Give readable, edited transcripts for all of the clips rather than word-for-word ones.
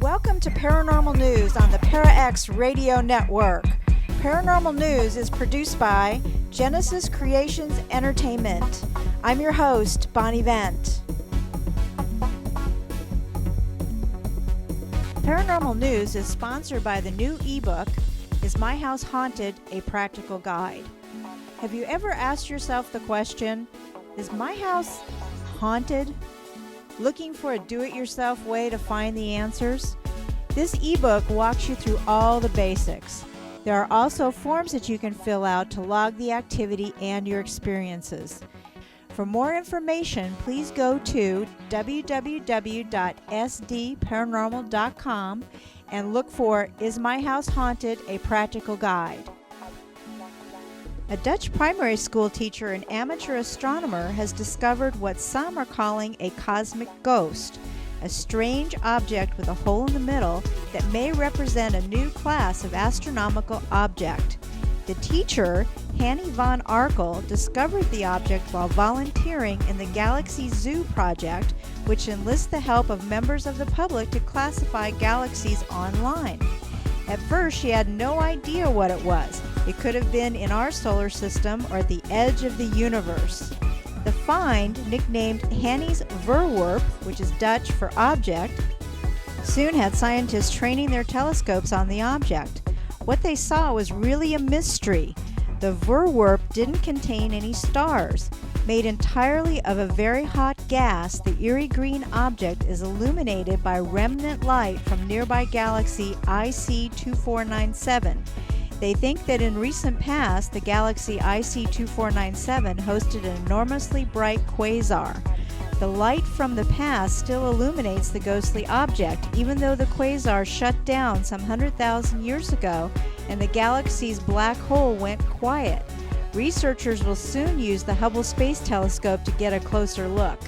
Welcome to Paranormal News on the ParaX Radio Network. Paranormal News is produced by Genesis Creations Entertainment. I'm your host, Bonnie Vent. Paranormal News is sponsored by the new ebook, Is My House Haunted? A Practical Guide. Have you ever asked yourself the question, is my house haunted? Looking for a do-it-yourself way to find the answers? This ebook walks you through all the basics. There are also forms that you can fill out to log the activity and your experiences. For more information, please go to www.sdparanormal.com and look for Is My House Haunted? A Practical Guide. A Dutch primary school teacher and amateur astronomer has discovered what some are calling a cosmic ghost, a strange object with a hole in the middle that may represent a new class of astronomical object. The teacher, Hanny von Arkel, discovered the object while volunteering in the Galaxy Zoo project, which enlists the help of members of the public to classify galaxies online. At first, she had no idea what it was. It could have been in our solar system or at the edge of the universe. The find, nicknamed Hanny's Verwerp, which is Dutch for object, soon had scientists training their telescopes on the object. What they saw was really a mystery. The Verwerp didn't contain any stars. Made entirely of a very hot gas, the eerie green object is illuminated by remnant light from nearby galaxy IC 2497. They think that in recent past, the galaxy IC 2497 hosted an enormously bright quasar. The light from the past still illuminates the ghostly object, even though the quasar shut down some 100,000 years ago and the galaxy's black hole went quiet. Researchers will soon use the Hubble Space Telescope to get a closer look.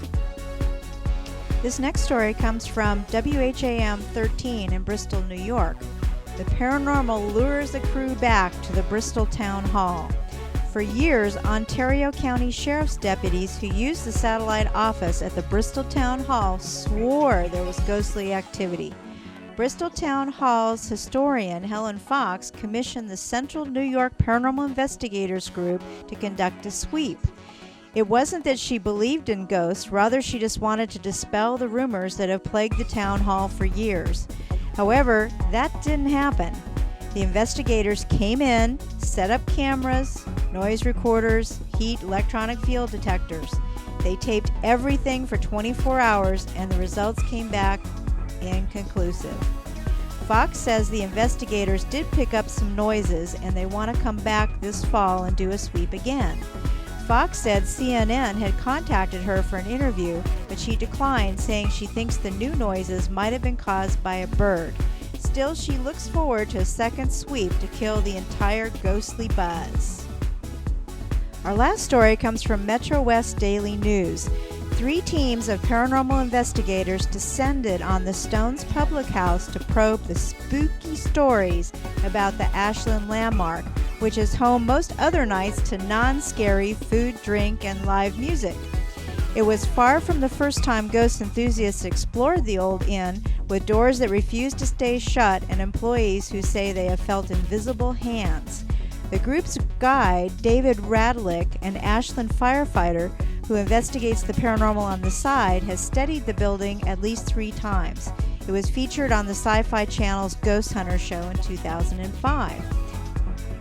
This next story comes from WHAM 13 in Bristol, New York. The paranormal lures a crew back to the Bristol Town Hall. For years, Ontario County Sheriff's deputies who used the satellite office at the Bristol Town Hall swore there was ghostly activity. Bristol Town Hall's historian Helen Fox commissioned the Central New York Paranormal Investigators Group to conduct a sweep. It wasn't that she believed in ghosts, rather she just wanted to dispel the rumors that have plagued the town hall for years. However, that didn't happen. The investigators came in, set up cameras, noise recorders, heat, electronic field detectors. They taped everything for 24 hours and the results came back inconclusive. Fox says the investigators did pick up some noises and they want to come back this fall and do a sweep again. Fox said CNN had contacted her for an interview, but she declined, saying she thinks the new noises might have been caused by a bird. Still, she looks forward to a second sweep to kill the entire ghostly buzz. Our last story comes from Metro West Daily News. 3 teams of paranormal investigators descended on the Stones Public House to probe the spooky stories about the Ashland Landmark, which is home most other nights to non-scary food, drink, and live music. It was far from the first time ghost enthusiasts explored the old inn, with doors that refuse to stay shut and employees who say they have felt invisible hands. The group's guide, David Radlick, an Ashland firefighter who investigates the paranormal on the side, has studied the building at least 3 times. It was featured on the Sci-Fi Channel's Ghost Hunter show in 2005.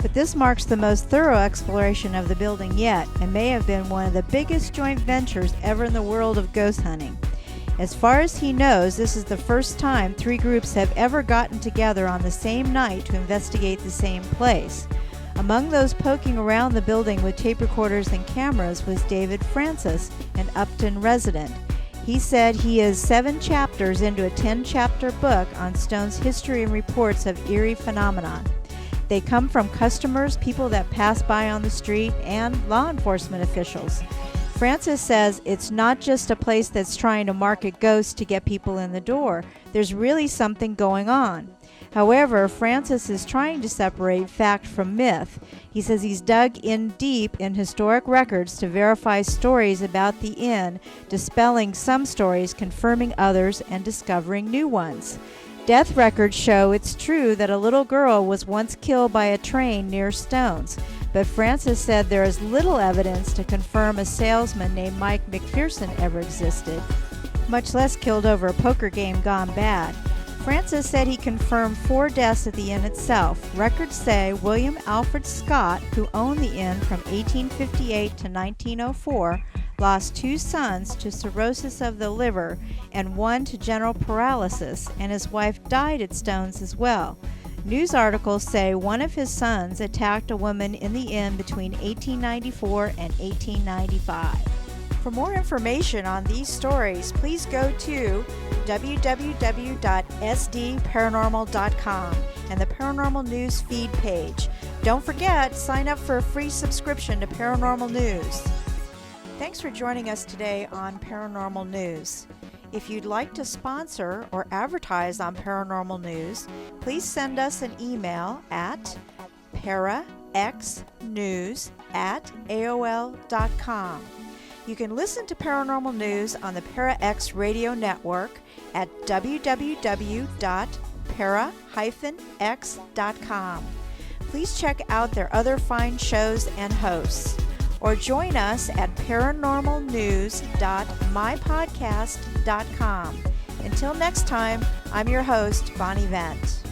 But this marks the most thorough exploration of the building yet, and may have been one of the biggest joint ventures ever in the world of ghost hunting. As far as he knows, this is the first time 3 groups have ever gotten together on the same night to investigate the same place. Among those poking around the building with tape recorders and cameras was David Francis, an Upton resident. He said he is 7 chapters into a 10-chapter book on Stone's history and reports of eerie phenomena. They come from customers, people that pass by on the street, and law enforcement officials. Francis says it's not just a place that's trying to market ghosts to get people in the door. There's really something going on. However, Francis is trying to separate fact from myth. He says he's dug in deep in historic records to verify stories about the inn, dispelling some stories, confirming others, and discovering new ones. Death records show it's true that a little girl was once killed by a train near Stones, but Francis said there is little evidence to confirm a salesman named Mike McPherson ever existed, much less killed over a poker game gone bad. Francis said he confirmed 4 deaths at the inn itself. Records say William Alfred Scott, who owned the inn from 1858 to 1904, lost 2 sons to cirrhosis of the liver and 1 to general paralysis, and his wife died at Stones as well. News articles say one of his sons attacked a woman in the inn between 1894 and 1895. For more information on these stories, please go to www.sdparanormal.com and the Paranormal News feed page. Don't forget, sign up for a free subscription to Paranormal News. Thanks for joining us today on Paranormal News. If you'd like to sponsor or advertise on Paranormal News, please send us an email at paraxnews@aol.com. You can listen to Paranormal News on the ParaX radio network at www.para-x.com. Please check out their other fine shows and hosts, or join us at paranormalnews.mypodcast.com. Until next time, I'm your host, Bonnie Vent.